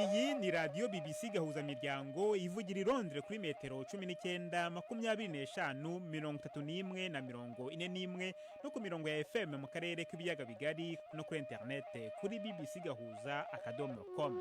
Iyi ni radiyo BBC Gahuzamiryango ivugira i Londres kuri metero 19, 25, 31 na 41 no ku mirongo ya FM mu karere k'ibiyaga bigari no kuri internet kuri bbcgahuza.com.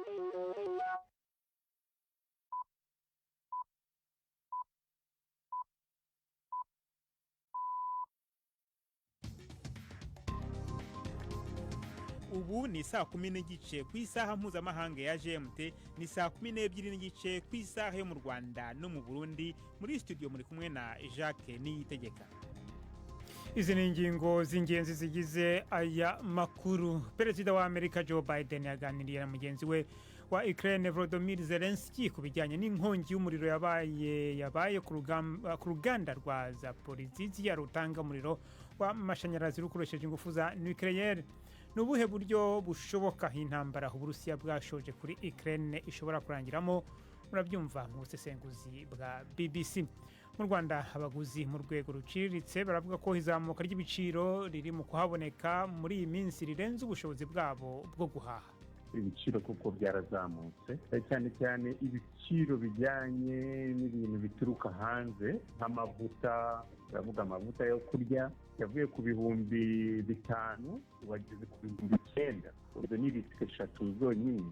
Ubu ni saa 10 n'igice ku isaha mpuzamahanga ya GMT, ni saa 12 n'igice ku isaha yo mu Rwanda no mu Burundi. Muri studio muri kumwe na Jacques Niyitegeka. Izi ni ingingo z'ingenzi zigize aya makuru. Perezida wa Amerika Joe Biden yaganiriye na mugenzi we wa Ukraine Volodymyr Zelensky ku bijyanye n'inkongi y'umuriro yabaye ku ruganda rwa Zaporizhzhia rutanga umuriro w'amashanyarazi rukoresheje ingufu za nucleaire. Nubuhe buryo bushoboka intambara Uburusiya bwashoje kuri Ukraine ishobora kurangiramo? Murabyumva mu busesenguzi bwa BBC. Mu Rwanda abaguzi mu rwego ruciriritse baravuga ko izamuka ry'ibiciro riri mu kuhaboneka muri iyi minsi rirenze ubushobozi bwabo bwo guhaha. Ibiciro kuko byarazamutse cyane cyane ibiciro bijyanye n'ibintu bituruka hanze nk'amavuta, turavuga amavuta yo kurya yavuye ku bihumbi 5 wageze ku bihumbi 9. Ubwo ni litiro 3 zonyine.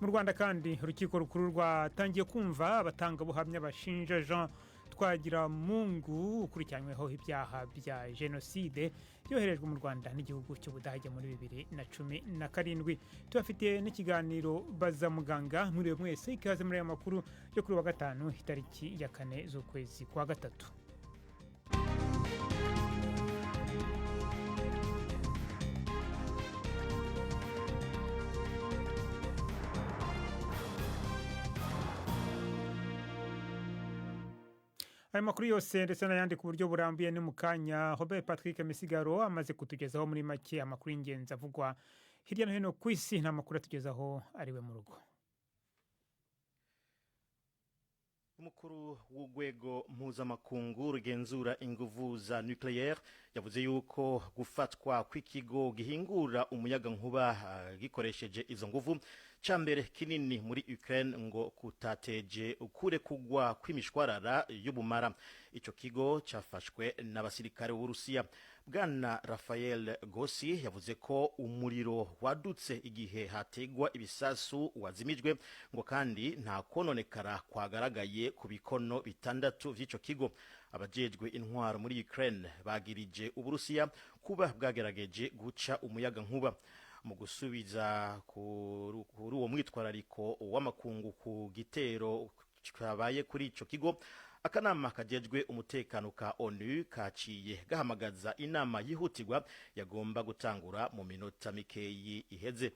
Mu Rwanda kandi urukiko rukuru rwatangiye kumva abatangabuhamya bashinja Jean Twagiramungu ukurikiranyweho ibyaha bya jenoside yoherejwe mu Rwanda n'igihugu cy'Ubudage muri 2017. Tubafitiye n'ikiganiro baza muganga muri mwese, ikaze muri aya makuru yo kuri wa gatanu itariki ya 4 z'ukwezi kwa gatatu. Aya makuru yose ndetse n'ayandi ku buryo burambuye ni mu kanya. Robert Patrick Misigaro amaze kutugezaho muri make amakuru y'ingenzi avugwa hirya no hino ku isi. Nta makuru atugezaho ariwe mu rugo. Umukuru w'urwego mpuzamakungu rugenzura inguvu za nucleaire yavuze yuko gufatwa kw'ikigo gihingura umuyaga nkuba gikoresheje izo nguvu cambere kinini muri Ukraine ngo kutateje ukure kugwa kw'imishwarara y'ubumara. Ico kigo cafashwe n'abasirikare b'Urusiya. Bwana Rafael Grossi yavuze ko umuriro wadutse igihe hategwa ibisasu wazimijwe ngo kandi nta kononekara kwagaragaye ku bikono 6 vy'ico kigo. Abajejwe intwaro muri Ukraine bagirije Uburusiya kuba bwagerageje guca umuyaga nkuba. Mu gusubiza kuri uwo mwitwarariko w'amakungu ku gitero kabaye kuri ico kigo, akanama kajejwe umutekano ka ONU kaciye gahamagaza inama yihutirwa yagomba gutangura mu minota mikeyi iheze.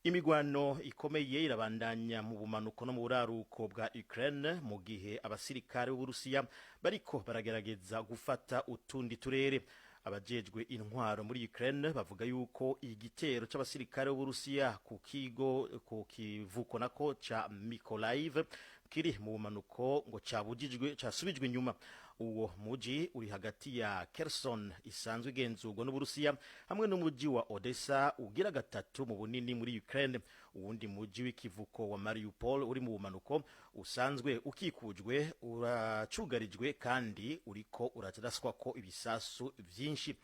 Imigwano ikomeye irabandanya mu bumanuko no mu buraruko bwa Ukraine mu gihe abasirikare b'Uburusiya bariko baragerageza gufata utundi turere. Abajejwe intwaro muri Ukraine bavuga yuko igitero c'abasirikare b'Uburusiya ku kivuko nako ca Mykolaiv kiri mu bumanuko ngo casubijwe inyuma. Uwo muji uri hagati ya Kherson isanzwe igenzurwa n'Uburusiya hamwe n'umuji wa Odessa ugira gatatu mu bunini muri Ukraine. Uwundi muji w'ikivuko wa Mariupol uri mu bumanuko usanzwe ukikujwe uracugarijwe kandi uriko urataraswa ko ibisasu vyinshi.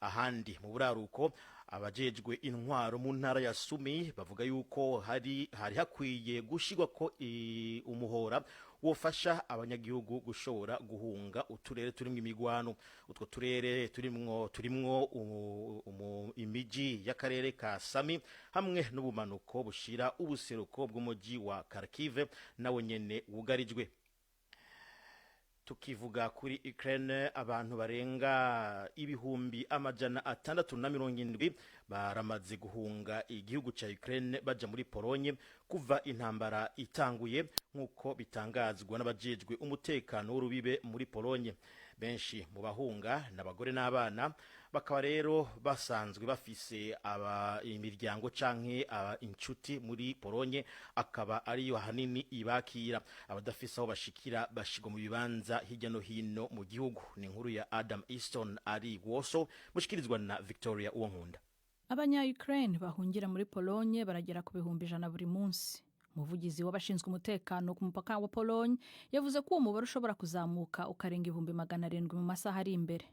Ahandi mu buraruko abajejwe intwaro mu ntara ya Sumi bavuga yuko hari hakwiye gushigwa ko umuhora wofasha abanyagihugu gushobora guhunga uturere turimwe imigwano. Utwo turere turimwo imiji y'akarere ka Sami hamwe n'ubumanuko bushira ubuseruko bw'umuji wa Kharkiv nawo nyene wugarijwe. Tukivuga kuri Ukraine, abantu barenga ibihumbi 670 baramaze guhunga igihugu ca Ukraine baja muri Polonye kuva intambara itanguye, nkuko bitangazwa n'abajejwe umutekano w'urubibe muri Polonye. Benshi mu bahunga n'abagore n'abana, bakaba rero basanzwe bafise imiryango canke inshuti muri Polonye, akaba ariyo hanini ibakira. Abadafise aho bashikira bashigwa mu bibanza hirya no hino mu gihugu. Ni inkuru ya Adam Easton ari Warsaw, mushikirizwa na Victoria Uwonkunda. Abanya-Ukraine bahungira muri Pologne baragera ku bihumbi 100 buri munsi. Umuvugizi w'abashinzwe umutekano ku mupaka wa Pologne yavuze ko uwo mubare ushobora kuzamuka ukarenga 700 mu masaha ari imbere.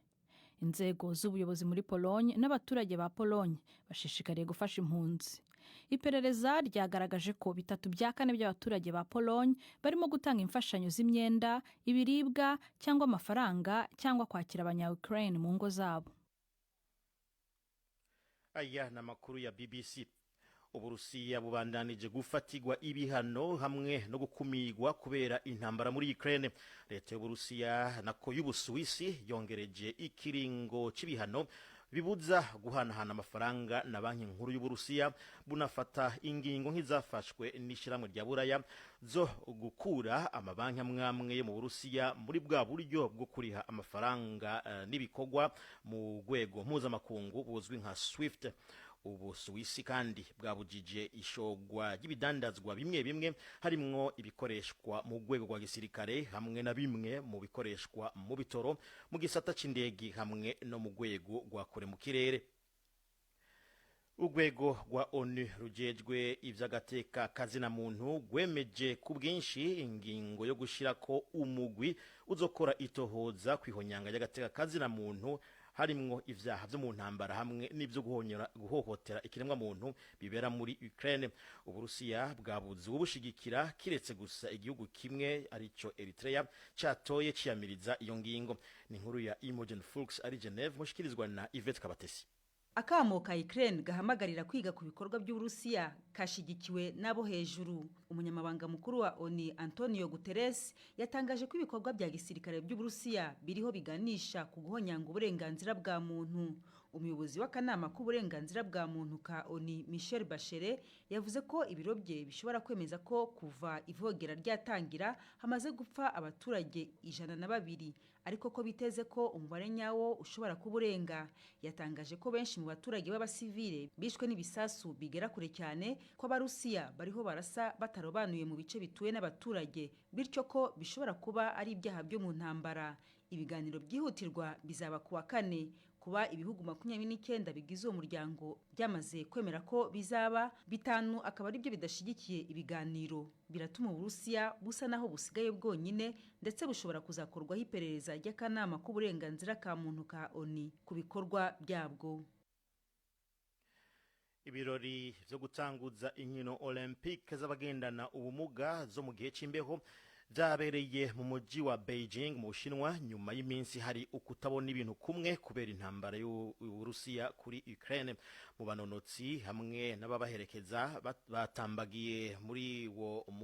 Inzego z'ubuyobozi muri Pologne n'abaturage ba Pologne bashishikariye gufasha impunzi. Iperereza ryagaragaje ko 3/4 by'abaturage ba Pologne barimo gutanga imfashanyo z'imyenda, ibiribwa cyangwa amafaranga cyangwa kwakira abanya-Ukraine mu ngo zabo. Aya ni amakuru ya BBC. Uburusiya bubandanije gufatirwa ibihano hamwe no gukumirwa kubera intambara muri Ukraine. Leta y'Uburusiya nako y'Ubusuwisi yongereje ikiringo c'ibihano bibuza guhanahana amafaranga na banki nkuru y'Uburusiya, bunafata ingingo nk'izafashwe n'ishiramwe rya Buraya zo gukura amabanki amwamwe yo mu Burusiya muri bwa buryo bwo kuriha amafaranga n'ibikorwa mu rwego mpuzamakungu buzwi nka SWIFT. Ubusuwisi kandi bwabujije ishogwa ry'ibidandazwa bimwe bimwe harimwo ibikoreshwa mu rwego rwa gisirikare hamwe na bimwe mu bikoreshwa mu bitoro, mu gisata c'indege hamwe no mu rwego rwa kure mu kirere. Urwego rwa ONU rujejwe ivy'agateka kazina muntu rwemeje ku bwinshi ingingo yo gushirako umugwi uzokora itohoza kwihonyanga y'agateka kazina muntu harimwo ivyaha vyo mu ntambara hamwe n'ivyo guhohotera ikiremwa muntu bibera muri Ukraine. Uburusiya bwabuze ubushigikira kiretse gusa igihugu kimwe arico Eritrea catoye ciyamiriza iyo ngingo. Ni inkuru ya Imogen Fuchs ari Geneve mushikirizwa na Yvette Kabatesi. Akamo ka Ukraine gahamagarira kwiga ku bikorwa by'Uburusiya kashigikiwe nabo hejuru. Umunyamabanga mukuru wa ONU Antonio Guterres yatangaje ko ibikorwa bya gisirikare by'Uburusiya biriho biganisha ku guhonyanga uburenganzira bwa muntu. Umuyobozi w'akanama k'uburenganzira bwa muntu ka ONU Michelle Bachelet yavuze ko ibiro bye bishobora kwemeza ko kuva ivogera ryatangira hamaze gupfa abaturage 102, ariko ko biteze ko umubare nyawo ushobora kuburenga. Yatangaje ko benshi mu baturage b'abasivile bishwe n'ibisasu bigera kure cyane, ko abarusiya bariho barasa batarobanuye mu bice bituwe n'abaturage, bityo ko bishobora kuba ari ibyaha byo mu ntambara. Ibiganiro byihutirwa bizaba kuwa 4. Kuba ibihugu 29 bigize uwo muryango byamaze kwemera ko bizaba 5 akaba ari byo bidashigikiye ibiganiro, biratuma Uburusiya busa naho busigaye bwonyine, ndetse bushobora kuzakorwaho iperereza ry'akanama k'uburenganzira ka muntu ka ONU ku bikorwa byabwo. Ibirori vyo gutanguza inkino Olympique z'abagendana ubumuga zo mu gihe c'imbeho vyabereye mu muji wa Beijing mu Bushinwa nyuma y'iminsi hari ukutabona ibintu kumwe kubera intambara y'Uburusiya kuri Ukraine. Mu banonotsi hamwe n'ababaherekeza batambagiye muri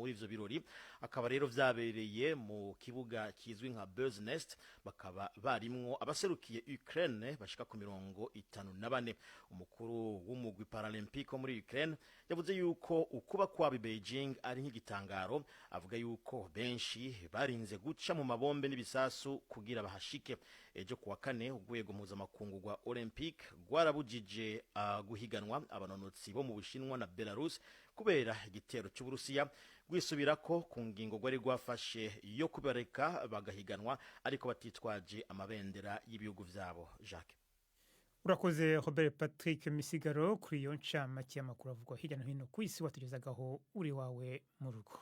ivyo birori, akaba rero vyabereye mu kibuga kizwi nka Bird's Nest, bakaba barimwo abaserukiye Ukraine bashika ku 54. Umukuru w'umugwi Paralympique muri Ukraine yavuze yuko ukuba kwa Beijing ari nk'igitangaro, avuga yuko benshi barinze guca mu mabombe n'ibisasu kugira bahashike. Ejo kuwa 4 urwego mpuzamakungu rwa Olympique rwarabujije guhiganwa abanonotsi bo mu Bushinwa na Belarus kubera igitero cy'Uburusiya, gwisubirako ku ngingo gwari gwafashe yo kubareka bagahiganwa ariko batitwaje amabendera y'ibihugu vyabo. Jacques. Urakoze Robert Patrick Misigaro kuri iyo ncamake y'amakuru avugwa hirya no hino ku isi watugezagaho uri wawe mu rugo.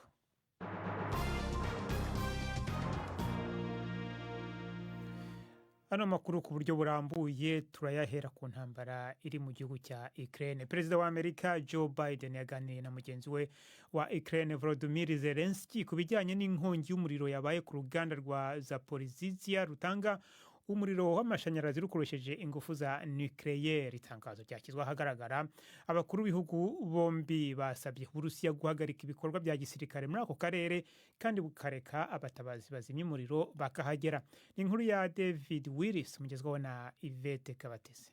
Ano makuru ku buryo burambuye turayahera ku ntambara iri mu gihugu cya Ukraine. Perezida wa Amerika Joe Biden yaganiriye na mugenzi we wa Ukraine Volodymyr Zelensky ku bijyanye n'inkongi y'umuriro yabaye ku ruganda rwa Zaporizhzhia rutanga umuriro w'amashanyarazi rukoresheje ingufu za nucleaire. Itangazo ryashyizwe ahagaragara, abakuru b'ibihugu bombi basabye Uburusiya guhagarika ibikorwa bya gisirikare muri ako karere kandi bukareka abatabazi bazimya umuriro bakahagera. Ni inkuru ya David Willis mugezweho na Yvette Kabatesi.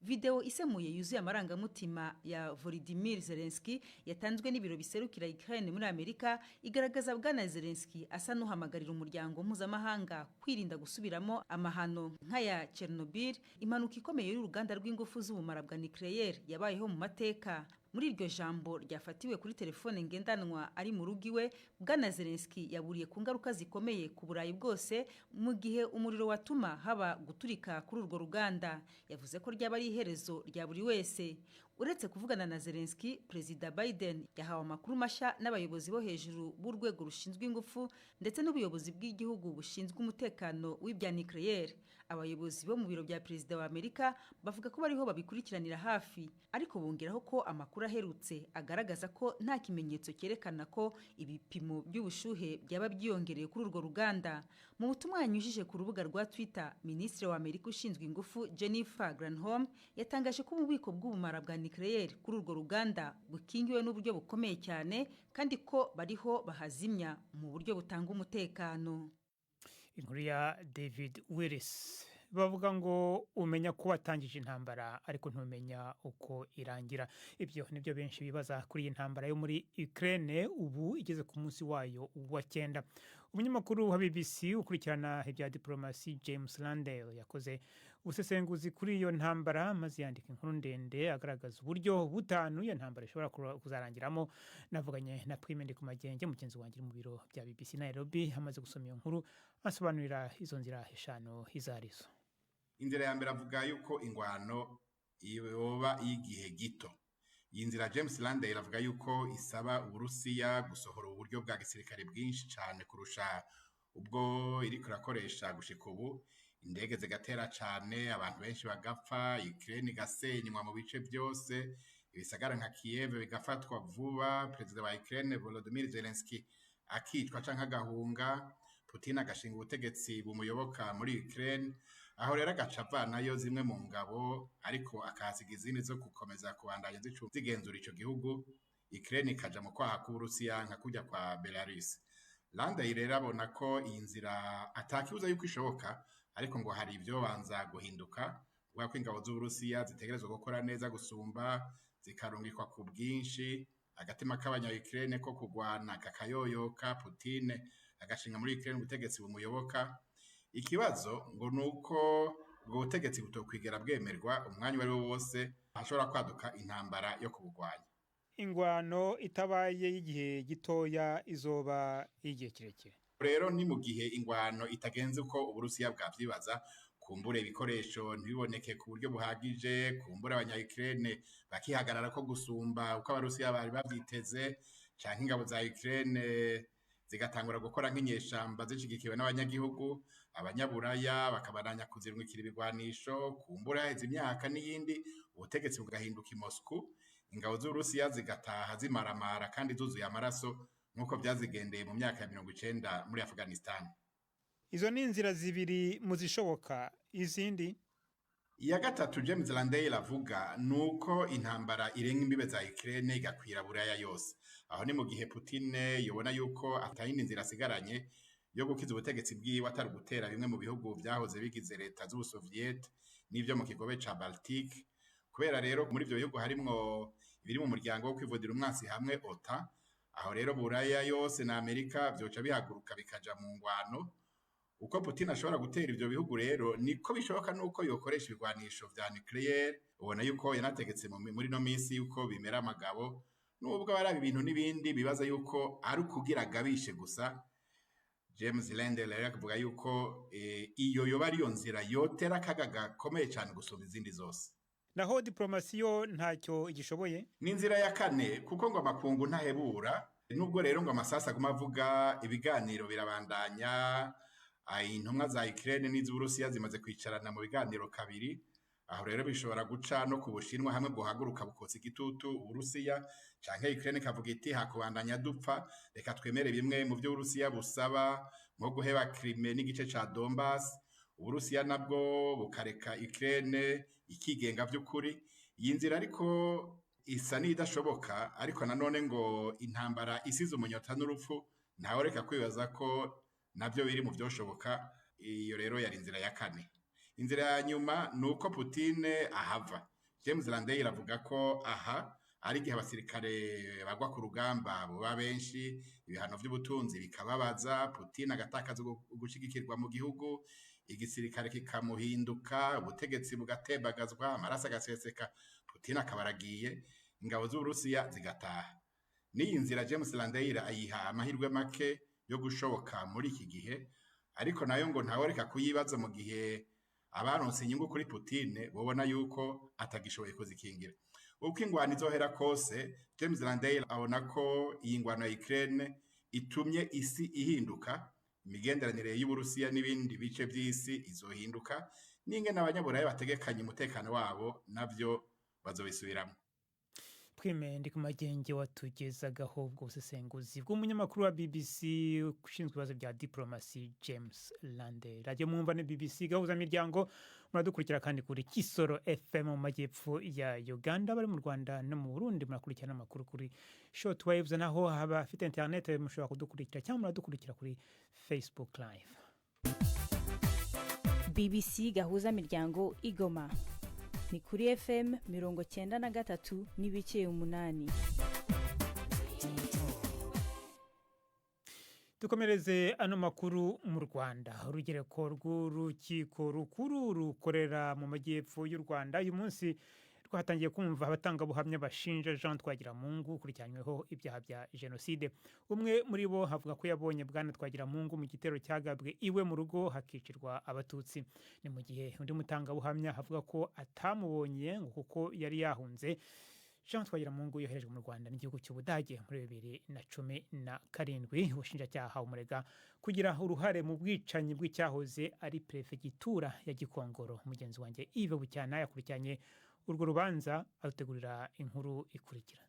Video isemuye yuzuye amarangamutima ya Volodymyr Zelensky yatanzwe n'ibiro biserukira Ukraine muri Amerika igaragaza bwana Zelensky asa n'uhamagarira umuryango mpuzamahanga kwirinda gusubiramo amahano nk'aya Chernobyl, impanuka ikomeye y'uruganda rw'ingufu z'ubumara bwa nucleaire yabayeho mu mateka. muri iryo jambo ryafatiwe kuri telefone ngendanwa ari mu rugo iwe, Bwana Zelensky yaburiye ku ngaruka zikomeye ku Burayi bwose mu gihe umuriro watuma haba guturika kuri urwo ruganda. Yavuze ko ryaba ari iherezo rya buri wese. Uretse kuvugana na Zelensky, Perezida Biden yahawe amakuru mashya n'abayobozi bo hejuru b'urwego rushinzwe ingufu ndetse n'ubuyobozi bw'igihugu bushinzwe umutekano w'ibya nucleaire. Abayobozi bo mu biro bya Perezida wa Amerika bavuga ko bariho babikurikiranira hafi, ariko bongeraho ko amakuru aherutse agaragaza ko nta kimenyetso cyerekana ko ibipimo by'ubushuhe byaba byiyongereye kuri urwo ruganda. Mu butumwa yanyujije ku rubuga rwa Twitter, Minisitiri wa Amerika ushinzwe ingufu Jennifer Granholm yatangaje ko ububiko bw'ubumara bwa nucleaire kuri urwo ruganda bukingiwe n'uburyo bukomeye cyane kandi ko bariho bahazimya mu buryo butanga umutekano. Inkuru ya David Willis. Bavuga ngo umenya ko watangije intambara ariko ntumenya uko irangira. Ibyo nibyo benshi bibaza kuri iyi ntambara yo muri Ukraine ubu igeze ku munsi wayo wa 9. Umunyamakuru wa BBC ukurikirana ibya diplomasi James Landale yakoze ubusesenguzi kuri iyo ntambara maze yandika inkuru ndende agaragaza uburyo butanu iyo ntambara ishobora kuzarangiramo. Navuganye na Prime Ndikumagenge, mugenzi wanjye mu biro bya BBC Nairobi, amaze gusoma iyo nkuru asobanurira izo nzira eshanu izarizo. Inzira ya mbere avuga yuko ingwano yoba y'igihe gito. Iyi nzira James Landale avuga yuko isaba Uburusiya gusohora uburyo bwa gisirikare bwinshi cyane kurusha ubwo iri kurakoresha gushika ubu. Indege zigatera cyane, abantu benshi bagapfa, Ukraine igasenywa mu bice byose, ibisagara nka Kiev bigafatwa vuba, Perezida wa Ukraine Volodymyr Zelensky akitwa canke agahunga, Putin agashinga ubutegetsi bumuyoboka muri Ukraine, aho rero agaca avanayo zimwe mu ngabo ariko akahasiga izindi zo gukomeza kubandanya zigenzura ico gihugu, Ukraine ikaja mu kwaha k'Uburusiya nka kujya kwa Belarus. Landale rero abona ko iyi nzira atakibuza yuko ishoboka, ariko ngo hari ibyo banza guhinduka, kuvuga ko ingabo z'Uburusiya zitegerezwa gukora neza gusumba, zikarungikwa ku bwinshi, agatima k'abanya-Ukraine ko kugwana kakayoyoka, Putin agashinga muri Ukraine ubutegetsi bumuyoboka. Ikibazo ngo nuko ubwo butegetsi butokwigera bwemerwa umwanya wari wose hashobora kwaduka intambara yo kubugwanya. Ingwano itabaye y'igihe gitoya izoba igihe kirekire. Rero ni mu gihe ingwano itagenze uko Uburusiya bwavyibaza, kumbura ibikoresho ntibiboneke ku buryo buhagije, kumbura abanya-Ukraine bakihagarara ko gusumba uko Abarusiya bari bavyiteze, canke ingabo za Ukraine zigatangura gukora nk'inyeshamba zishigikiwe n'abanyagihugu, abanyaburaya bakabananya kuzirungikira ibigwanisho, kumbura haheze imyaka n'iyindi ubutegetsi bugahinduka i Moscow, ingabo z'Uburusiya zigataha zimaramara kandi zuzuye amaraso nk'uko byazigendeye mu myaka ya 90 muri Afghanistan. Izo ni inzira zibiri muzishoboka. Izindi iya gatatu James Landale avuga nuko intambara irenga imbibe za Ukraine igakwira buraya yose. Aho ni mu gihe Putin yobona yuko atayindi nzira asigaranye yo gukiza ubutegetsi bwiwe atari gutera bimwe mu bihugu byahoze bigize leta z'Ubusoviet n'ivyo mu kigobe ca Baltic. Kubera rero muri ivyo bihugu harimwo biri mu muryango wo kwivudira umwansi hamwe OTAN, aho rero buraya yose na Amerika vyoca bihaguruka bikaja mu ngwano. Uko Putin ashobora gutera ivyo bihugu rero niko bishoboka nuko yokoresha ibigwanisho vya nucleaire. Ubona yuko yanategetse muri no minsi yuko bimera amagabo, nubwo barabi ibintu n'ibindi bibaza yuko ari ukugira gabishe gusa. James Landale yakavuga yuko iyo yoba ariyo nzira yotera akaga gakomeye cyane gusumba izindi zose. Naho diplomasiyo ntacyo igishoboye. Ni inzira ya kane kuko ngo amakungu ntahebura, nubwo rero ngo amasasa aguma avuga, ibiganiro birabandanya. Intumwa za Ukraine n'iz'Uburusiya zimaze kwicarana mu biganiro kabiri, aho rero bishobora guca no ku Bushinwa hamwe guhaguruka bukotsa igitutu Uburusiya, canke Ukraine kavuga iti hakubandanya dupfa, reka twemere bimwe mu byo Uburusiya busaba nko guheba Crimea n'igice ca Donbass, Uburusiya nabwo bukareka Ukraine ikigenga by'ukuri. Iyi nzira ariko isa n'idashoboka, ariko nanone ngo intambara isize umunyota n'urupfu ntawe reka kwibaza ko nabyo biri mu byoshoboka. Iyo rero yari inzira ya kane. Inzira ya nyuma nuko Putin ahava. James Landale avuga ko aha ari igihe abasirikare bagwa ku rugamba buba benshi, ibihano by'ubutunzi bikababaza, Putin agatakaza gushigikirwa mu gihugu, igisirikare kikamuhinduka, ubutegetsi bugatebagazwa, amaraso agaseseka, Putin akabaragiye. ingabo z'Uburusiya zigataha. N'iyi nzira James Landeira ayiha amahirwe make yo gushoboka muri iki gihe, ariko nayo ngo ntaworeka kuyibaza mu gihe abaronse inyungu kuri Putin bobona yuko atagishoboye kuzikingira. Uko ingwano izohera kose, James Landeira abona ko iyi ngwano ya Ukraine itumye isi ihinduka, imigenderanire y'Uburusiya n'ibindi bice by'isi izohinduka, n'ingene abanyaburayi bategekanye umutekano wabo navyo bazobisubiramo. Twime ndi ku magenge watugezagaho ubwo busesenguzi bw'umunyamakuru wa BBC ushinzwe ibibazo bya diplomasi James Lande. Radio mwumva ni BBC gahuza miryango, muradukurikira kandi kuri Kisoro FM mu majyepfo ya Uganda, bari mu Rwanda no mu Burundi murakurikirana amakuru kuri shortwaves, naho haba afite internet mushobora kudukurikira cyangwa muradukurikira kuri Facebook live. BBC gahuza miryango Igoma ni kuri FM 93 n'ibice 8. Dukomereze ano makuru mu Rwanda. Urugereko rw'urukiko rukuru rukorera mu majyepfo y'u Rwanda uyu munsi twatangiye kumva abatangabuhamya bashinja Jean Twagiramungu ukurikiranyweho ibyaha bya jenoside. Umwe muri bo havuga ko yabonye bwana Twagiramungu mu gitero cyagabwe iwe mu rugo hakicirwa abatutsi. Ni mu gihe undi mutangabuhamya havuga ko atamubonye ngo kuko yari yahunze. Jean Twagiramungu yoherejwe mu Rwanda n'igihugu cy'Ubudage muri 2017. Ubushinjacyaha umurega kugira uruhare mu bwicanyi bw'icyahoze ari prefegitura ya Gikongoro. Mugenzi wanjye Yves Bucyana yakurikiranye urwo rubanza arutegurira inkuru ikurikira.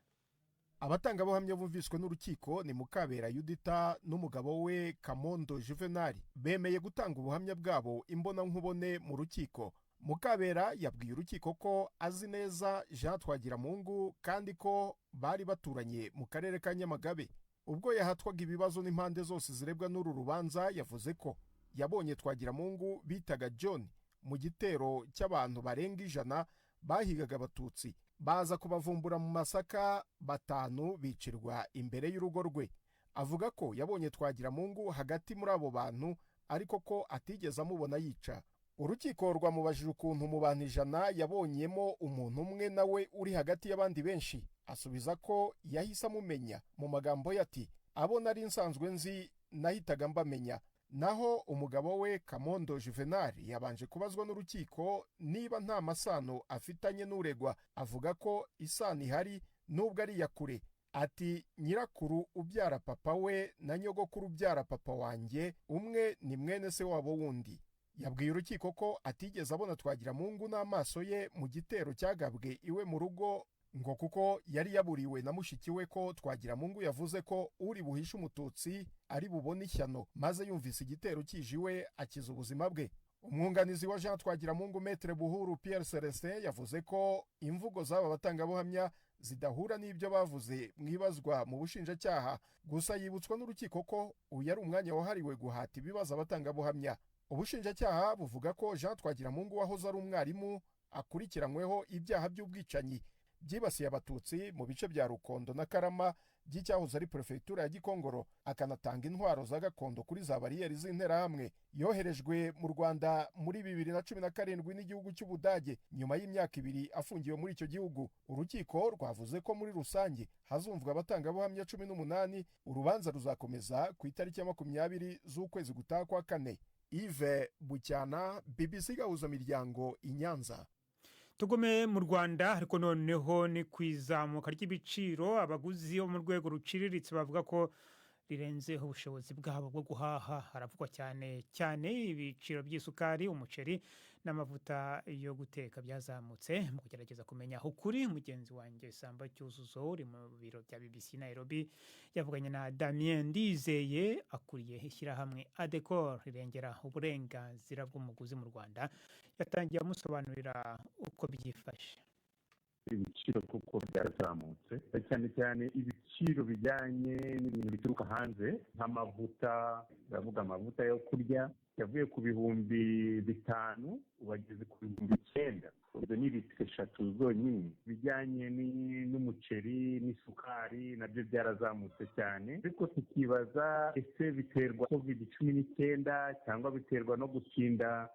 Abatangabuhamya bumviswe n'urukiko ni Mukabera Yudita n'umugabo we Kamondo Juvenal bemeye gutanga ubuhamya bwabo imbona nkubone mu rukiko. Mukabera yabwiye urukiko ko azi neza Jean Twagiramungu kandi ko bari baturanye mu karere ka Nyamagabe. Ubwo yahatwaga ibibazo n'impande zose zirebwa n'uru rubanza, yavuze ko yabonye Twagiramungu bitaga John mu gitero cy'abantu barenga 100 bahigaga abatutsi, baza kubavumbura mu Masaka, 5 bicirwa imbere y'urugo rwe. Avuga ko yabonye Twagiramungu hagati muri abo bantu ariko ko atigeze amubona yica. Urukiko rwamubajije ukuntu mu bantu 100 yabonyemo umuntu umwe nawe uri hagati y'abandi benshi. Asubiza ko yahise amumenya mu magambo yati, abo nari nsanzwe nzi nahitaga mbamenya. Naho umugabo we Kamondo Juvenal yabanje kubazwa n'urukiko niba nta masano afitanye n'uregwa. Avuga ko isano ihari nubwo ari ya kure. Ati nyirakuru ubyara papa we na nyogokuru ubyara papa wanjye umwe ni mwene se wabo wundi. Yabwiye urukiko ko atigeze abona Twagiramungu n'amaso ye mu gitero cyagabwe iwe mu rugo, ngo kuko yari yaburiwe na mushiki we ko Twagiramungu yavuze ko uri buhishe umututsi ari bubone ishyano, maze yumvise igitero kijiwe akiza ubuzima bwe. Umwunganizi wa Jean Twagiramungu Maître Buhuru Pierre Celestin yavuze ko imvugo z'aba batangabuhamya zidahura n'ibyo bavuze mwibazwa mu bushinjacyaha, gusa yibutswa n'urukiko ko uyu ari umwanya wahariwe guhata ibibazo abatangabuhamya. Ubushinjacyaha buvuga ko Jean Twagiramungu wahoze ari umwarimu akurikiranyweho ibyaha by'ubwicanyi byibasiye abatutsi mu bice bya Rukondo na Karama by'icyahoze ari prefegitura ya Gikongoro, akanatanga intwaro za gakondo kuri za bariyeri z'interahamwe. Yoherejwe mu Rwanda muri 2017 n'igihugu cy'Ubudage nyuma y'imyaka 2 afungiwe muri icyo gihugu. Urukiko rwavuze ko muri rusange hazumvwa abatangabuhamya 18. Urubanza ruzakomeza ku itariki ya 20 z'ukwezi gutaha kwa 4. Yves Bucyana, BBC gahuza miryango i Nyanza. Tugume mu Rwanda ariko noneho ni kwizamuka ry'ibiciro. Abaguzi bo mu rwego ruciriritse bavuga ko rirenzeho ubushobozi bwabo bwo guhaha. Haravugwa cyane ibiciro by'isukari, umuceri n'amavuta yo guteka byazamutse. Mu kugerageza kumenya ukuri, mugenzi wanjye Samba Cyuzuzo uri mu biro bya BBC Nairobi yavuganye na Damien Ndizeye akuriye ishyirahamwe Adecor rirengera uburenganzira bw'umuguzi mu Rwanda. Yatangiye amusobanurira uko byifashe. Ibiciro kuko byarazamutse, cyane cyane ibiciro bijyanye n'ibintu bituruka hanze nk'amavuta, ndavuga amavuta yo kurya yavuye ku 5,000 ubageze ku 9,000. Ibyo ni litiro 3 zonyine. Bijyanye n'umuceri n'isukari nabyo byarazamutse cyane, ariko tukibaza ese biterwa COVID-19 cyangwa biterwa no gukinda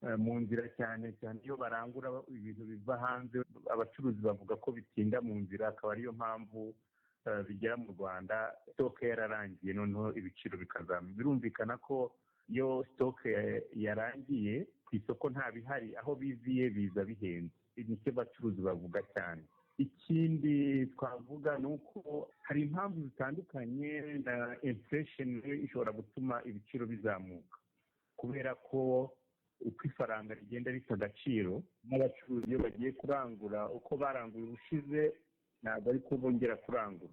mu nzira cyane cyane iyo barangura ibintu biva hanze abacuruzi bavuga ko bitinda mu nzira, akaba ariyo mpamvu bigera mu Rwanda sitoke yararangiye noneho ibiciro bikazamuka. Birumvikana ko iyo sitoke yarangiye ku isoko nta bihari, aho biziye biza bihenze. Nicyo abacuruzi bavuga cyane. Ikindi twavuga ni uko hari impamvu zitandukanye na inflation ishobora gutuma ibiciro bizamuka, kubera ko uko ifaranga rigenda rita agaciro n'abacuruzi iyo bagiye kurangura uko baranguye ubushize ntabwo ariko bongera kurangura,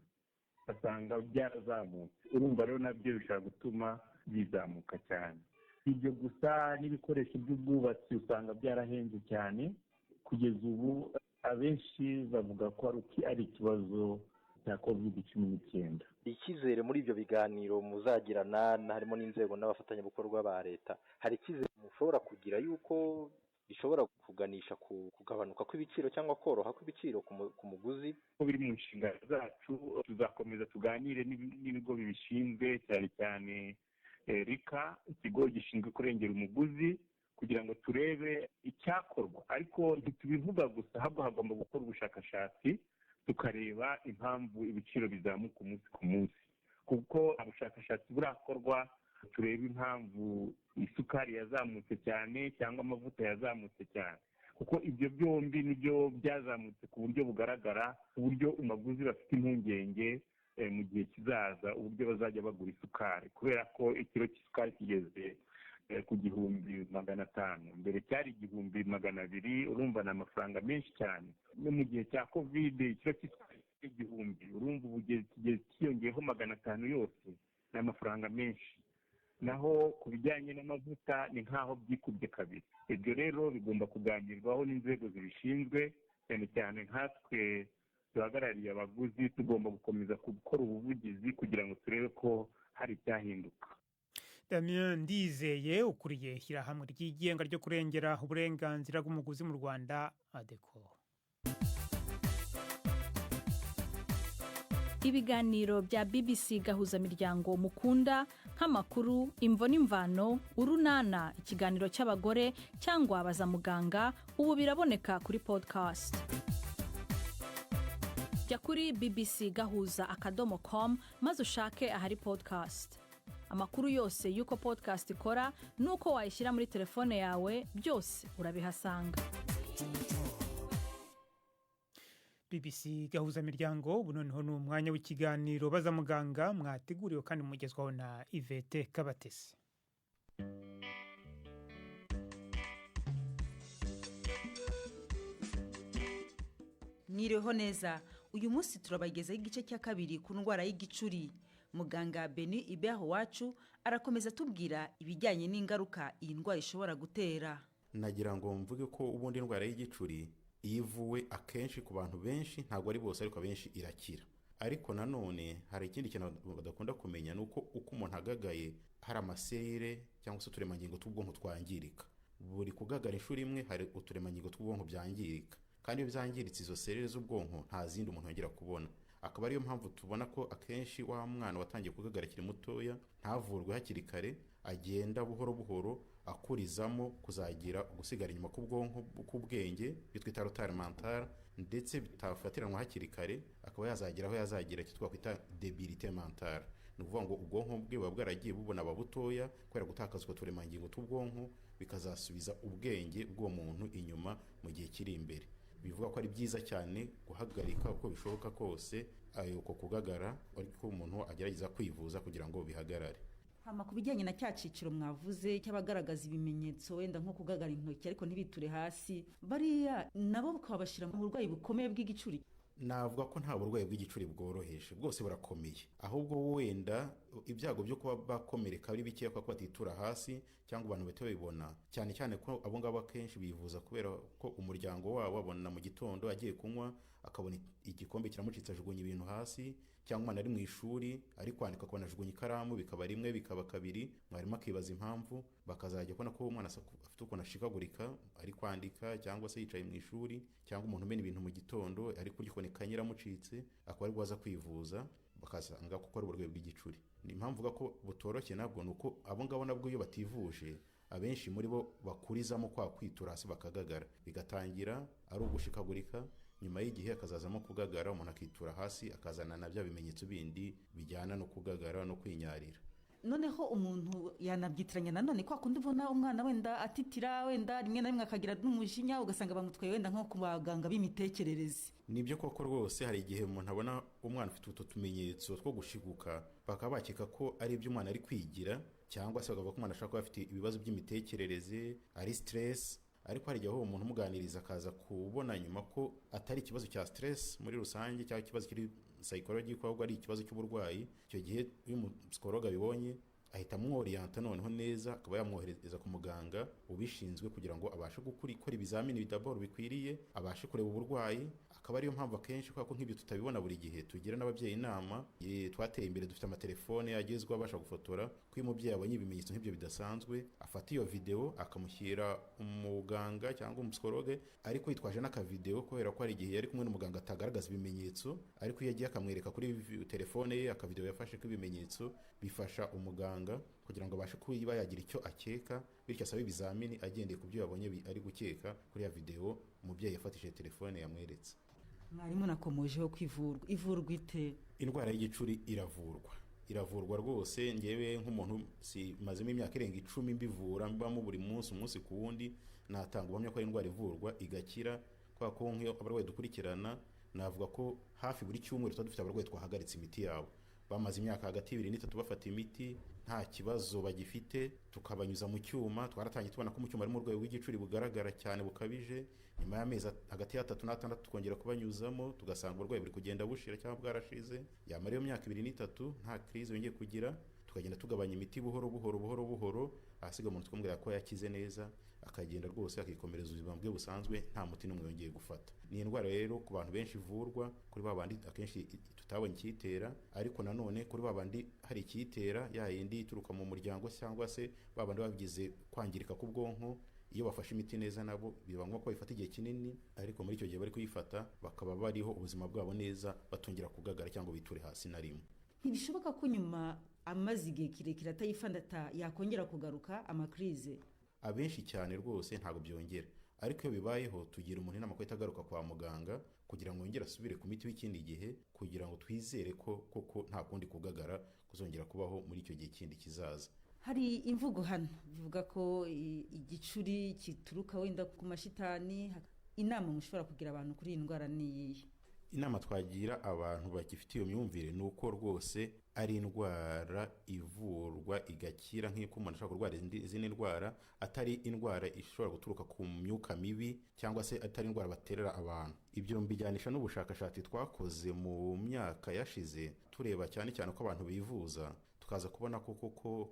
basanga byarazamutse. Urumva rero nabyo bishobora gutuma bizamuka cyane. Ibyo gusa n'ibikoresho by'ubwubatsi usanga byarahenze cyane kugeza ubu. Abenshi bavuga ko ari ikibazo cya COVID-19. Icyizere muri ibyo biganiro muzagirana harimo n'inzego n'abafatanyabikorwa ba leta, hari icyizere mushobora kugira yuko bishobora kuganisha ku kugabanuka kw'ibiciro cyangwa koroha kw'ibiciro ku muguzi? Ko biri mu nshingano zacu, tuzakomeza tuganire n'ibigo bibishinzwe cyane cyane RICA, ikigo gishinzwe kurengera umuguzi, kugira ngo turebe icyakorwa. Ariko ntitubivuga gusa, ahubwo hagomba gukora ubushakashatsi tukareba impamvu ibiciro bizamuka umunsi ku munsi, kuko ubushakashatsi burakorwa tureba impamvu isukari yazamutse cyane cyangwa amavuta yazamutse cyane, kuko ibyo byombi nibyo byazamutse ku buryo bugaragara, ku buryo umuguzi bafite impungenge mu gihe kizaza uburyo bazajya bagura isukari, kubera ko ikiro cy'isukari kigeze ku 1,500, mbere cyari 1,200. Urumva ni amafaranga menshi cyane. No mu gihe cya covid ikiro cy'isukari 1,000, urumva ubu kiyongeyeho 500 yose, ni amafaranga menshi. Naho ku bijyanye n'amavuta ni nk'aho byikubye kabiri. Ibyo rero bigomba kuganirwaho n'inzego zibishinzwe, cyane cyane nkatwe duhagarariye abaguzi tugomba gukomeza gukora ubuvugizi kugira ngo turebe ko hari icyahinduka. Damien Ndizeye ukuriye ishyirahamwe ryigenga ryo kurengera uburenganzira bw'umuguzi mu Rwanda ADECO. Ibiganiro bya BBC gahuzamiryango mukunda nk'amakuru, imvo n'imvano, urunana, ikiganiro cy'abagore cyangwa baza muganga, ubu biraboneka kuri podcast. Jya kuri bbcgahuza.com maze ushake ahari podcast. Amakuru yose y'uko podcast ikora n'uko wayishyira muri telefone yawe byose urabihasanga. BBC gahuzamiryango, ubu noneho ni umwanya w'ikiganiro baza muganga mwateguriwe kandi mugezwaho na Yvette Kabatesi. Mwiriweho neza. Uyu munsi turabagezaho igice cya kabiri ku ndwara y'igicuri. Muganga Beni Ibeho wacu arakomeza tubwira ibijyanye n'ingaruka iyi ndwara ishobora gutera. Nagira ngo mvuge ko ubundi indwara y'igicuri ivuwe akenshi ku bantu benshi, ntabwo ari bose ariko benshi irakira. Ariko nanone hari ikindi kintu badakunda kumenya, nuko uko umuntu agagaye hari amasere cyangwa se uturemangingo tw'ubwonko twangirika. Buri kugagara inshuro imwe hari uturemangingo tw'ubwonko byangirika, kandi iyo byangiritse izo serere z'ubwonko nta zindi umuntu yongera kubona. Akaba ariyo mpamvu tubona ko akenshi wa mwana watangiye kugagara akiri mutoya ntavurwe hakiri kare, agenda buhoro buhoro akurizamo kuzagira gusigara inyuma k'ubwonko k'ubwenge, bitwita retard mental, ndetse bitafatiranwa hakiri kare akaba yazagira aho yazagira icyo twakwita debilité mentale. Ni ukuvuga ngo ubwonko bwe buba bwaragiye bubona ababutoya kubera gutakazwa turemangingo tw'ubwonko, bikazasubiza ubwenge bw'uwo muntu inyuma mu gihe kiri imbere. Bivuga ko ari byiza cyane guhagarika uko bishoboka kose uko kugagara, ariko umuntu agerageza kwivuza kugira ngo bihagarare. Hama ku bijyanye na cya ciciro mwavuze cy'abagaragaza ibimenyetso wenda nko kugagara intoki ariko ntibiture hasi, bariya nabo bakabashira mu burwayi bukomeye bw'igicuri. Navuga ko nta burwayi bw'igicuri bworoheje, bwose burakomeye, ahubwo wenda ibyago byo kuba bakomereka ari bikeya kuko batitura hasi cyangwa abantu bete babibona, cyane cyane ko abo ngabo akenshi bivuza kubera ko umuryango wabo abona mu gitondo agiye kunywa akabona igikombe kiramucitse ajugunya ibintu hasi, cyangwa umwana ari mu ishuri ari kwandika akabona ajugunya ikaramu, bikaba rimwe bikaba kabiri, mwarimu akibaza impamvu, bakazajya kubona ko umwana afite ukuntu ashikagurika ari kwandika cyangwa se yicaye mu ishuri, cyangwa umuntu umena ibintu mu gitondo ari kurya ikanya iramucitse, akaba ari bwaza kwivuza bakasanga kuko ari uburwayi bw'igicuri. Ni impamvu ko butoroshye nabwo nuko abo ngabo nabwo iyo bativuje abenshi muri bo bakurizamo kwa kwitura hasi bakagagara, bigatangira ari ugushikagurika, nyuma y'igihe akazazamo kugagara, umuntu akitura hasi akazana na bya bimenyetso bindi bijyana no kugagara no kwinyarira. noneho umuntu yanabyitiranya nanone kwa kundi ubona umwana wenda atitira, wenda rimwe na rimwe akagira n'umujinya, ugasanga bamutwaye wenda nko ku baganga b'imitekerereze. Nibyo koko rwose, hari igihe umuntu abona umwana ufite utu tumenyetso two gushiguka, bakaba bakeka ko ari ibyo umwana ari kwigira, cyangwa se bakavuga ko umwana ashobora kuba afite ibibazo by'imitekerereze, ari stress. Ariko hari igihe aho umuntu umuganiriza akaza kubona nyuma ko atari ikibazo cya stress muri rusange cyangwa ikibazo kiri psychology, ko ahubwo ari ikibazo cy'uburwayi. Icyo gihe iyo umupsikologa abibonye ahita amworiyanta noneho neza, akaba yamwohereza ku muganga ubishinzwe kugira ngo abashe gukora ibizamini bidaboro bikwiriye, abashe kureba uburwayi. Akaba ariyo mpamvu akenshi kubera ko nk'ibyo tutabibona buri gihe, tugira n'ababyeyi inama. Twateye imbere, dufite amatelefone agezweho abasha gufotora, ko iyo umubyeyi abonye ibimenyetso nk'ibyo bidasanzwe afata iyo video akamushyira umuganga cyangwa umupsikologe, ariko yitwaje n'akavideo, kubera ko hari igihe yari kumwe n'umuganga atagaragaza ibimenyetso, ariko iyo agiye akamwereka kuri telefone ye akavideo yafashe ko ibimenyetso, bifasha umuganga kugira ngo abashe kuba yagira icyo akeka, bityo asaba ibizamini agendeye ku byo yabonye ari gukeka kuri ya video umubyeyi yafatishije telefone yamweretse. Mwarimu nakomojeho kwivurwa, ivurwa ite? Indwara y'igicuri iravurwa rwose. Ngewe nk'umuntu mazemo imyaka irenga 10 mbivura, mbamo buri umunsi ku wundi, natanga ubuhamya ko ari indwara ivurwa igakira. Kwa ko nk'iyo abarwayi dukurikirana, navuga ko hafi buri cyumweru dufite abarwayi twahagaritse imiti yabo, bamaze imyaka hagati y'ibiri n'itatu bafata imiti nta kibazo bagifite, tukabanyuza mu cyuma. Twaratangiye tubona ko mu cyuma harimo urwayi rw'igicuri bugaragara cyane bukabije, nyuma y'amezi hagati ya 3 na 6 tukongera kubanyuzamo, tugasanga uburwayi buri kugenda bushira cyangwa bwarashize. Yamara iyo myaka 2 n'itatu nta crise yongeye kugira, tukagenda tugabanya imiti buhoro, ahasiga umuntu twumvira ko yakize neza, akagenda rwose akikomereza ubuzima bwe busanzwe nta muti n'umwe yongeye gufata. Ni indwara rero ku bantu benshi ivurwa, kuri babandi akenshi tutabonye ikitera, ariko nanone kuri babandi hari ikitera, ya yindi ituruka mu muryango cyangwa se babandi bagize kwangirika ku bwonko. Iyo bafashe imiti neza nabo biba ngombwa ko bifata igihe kinini, ariko muri icyo gihe bari kuyifata bakaba bariho ubuzima bwabo neza, batongera kugagara cyangwa biture hasi na rimwe. Ntibishoboka ko nyuma amaze igihe kirekire atayifandata yakongera kugaruka amakrize? Abenshi cyane rwose ntabwo byongera, ariko iyo bibayeho tugira umuntu inama ko itagaruka kwa muganga kugira ngo yongere asubire ku miti w'ikindi gihe, kugira ngo twizere ko koko nta kundi kugagara kuzongera kubaho muri icyo gihe kindi kizaza. Hari imvugo hano bivuga ko igicuri kituruka wenda ku mashitani. Inama mushobora kugira abantu kuri iyi ndwara ni iyihe? Inama twagira abantu bagifite iyo myumvire ni uko rwose ari indwara ivurwa igakira, nk'uko umuntu ashobora kurwara izindi ndwara, atari indwara ishobora guturuka ku myuka mibi cyangwa se atari indwara baterera abantu. Ibyo mbijyanisha n'ubushakashatsi twakoze mu myaka yashize, tureba cyane cyane ko abantu bivuza, tukaza kubona ko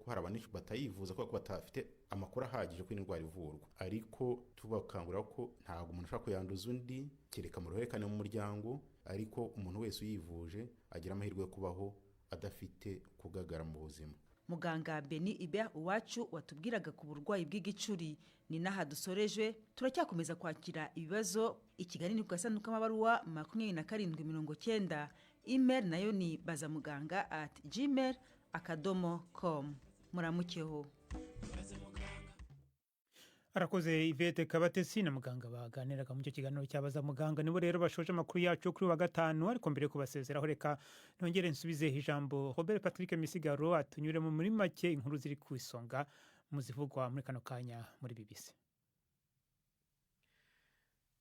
hari abantu batayivuza kuko batafite amakuru ahagije ko indwara ivurwa, ariko tubakangurira ko ntabwo umuntu ashobora kuyanduza undi kereka mu ruhererekane mu muryango, ariko umuntu wese uyivuje agira amahirwe yo kubaho adafite kugagara mu buzima. Muganga Beni Ibe Uwacu watubwiraga ku burwayi bw'igicuri. Ni naha dusoreje, turacyakomeza kwakira ibibazo. Ikigali ni ku gasanduku k'amabaruwa 2790. Email nayo ni bazamuganga@gmail.com. Muramukeho. Arakoze Yvette Kabatesi na muganga baganiraga mu cyo kiganiro cyabaza muganga. Nibo rero bashoje makuru yacu kuri wa gatanu, ariko mbere kubasezeraho reka nongere nsubize ijambo Robert Patrick Misigaro atunyure mu muri make inkuru ziri ku isonga muzivugwa muri kano kanya muri BBC.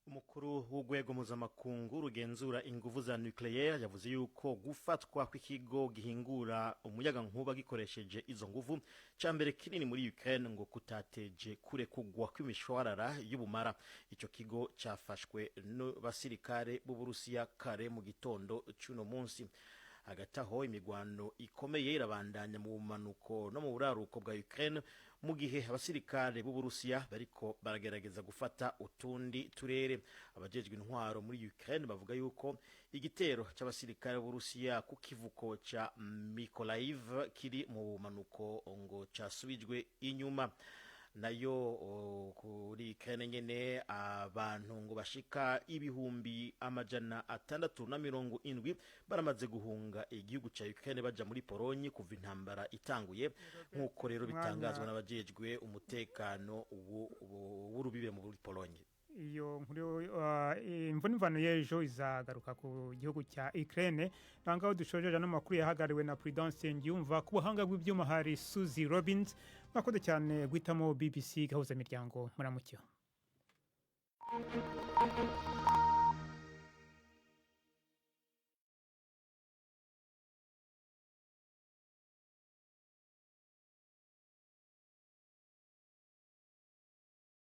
Umukuru w'urwego mpuzamakungu rugenzura ingufu za nucleaire yavuze yuko gufatwa kw'ikigo gihingura umuyaga nkuba gikoresheje izo nguvu cyambere kinini muri Ukraine ngo kutateje kure kugwa kw'imishwarara y'ubumara. Icyo kigo cyafashwe n'abasirikare b'u Burusiya kare mu gitondo cy'uno munsi. Hagati aho imigwano ikomeye irabandanya mu bumanuko no mu buraruko bwa Ukraine, mu gihe abasirikare b'u Burusiya bariko baragerageza gufata utundi turere. Abajejwe intwaro muri Ukraine bavuga yuko igitero cy'abasirikare b'u Burusiya ku kivuko ca Mykolaiv kiri mu bumanuko ngo casubijwe inyuma. nayo kuri Ukraine nyene abantu ngo bashika ibihumbi 670 baramaze guhunga igihugu ca Ukraine baja muri Polonye kuva intambara itanguye nkuko rero bitangazwa n'abajejwe umutekano w'urubibe muri Polonye. Iyo nkuru imvano y'ejo izagaruka ku gihugu cya Ukraine nangaho dushojeje n'amakuru yahagariwe na Prudence Ngiyumva ku buhanga bw'ibyuma hari Suzy Robbins bakode cyane guhitamo BBC gahuza miryango muramukyo.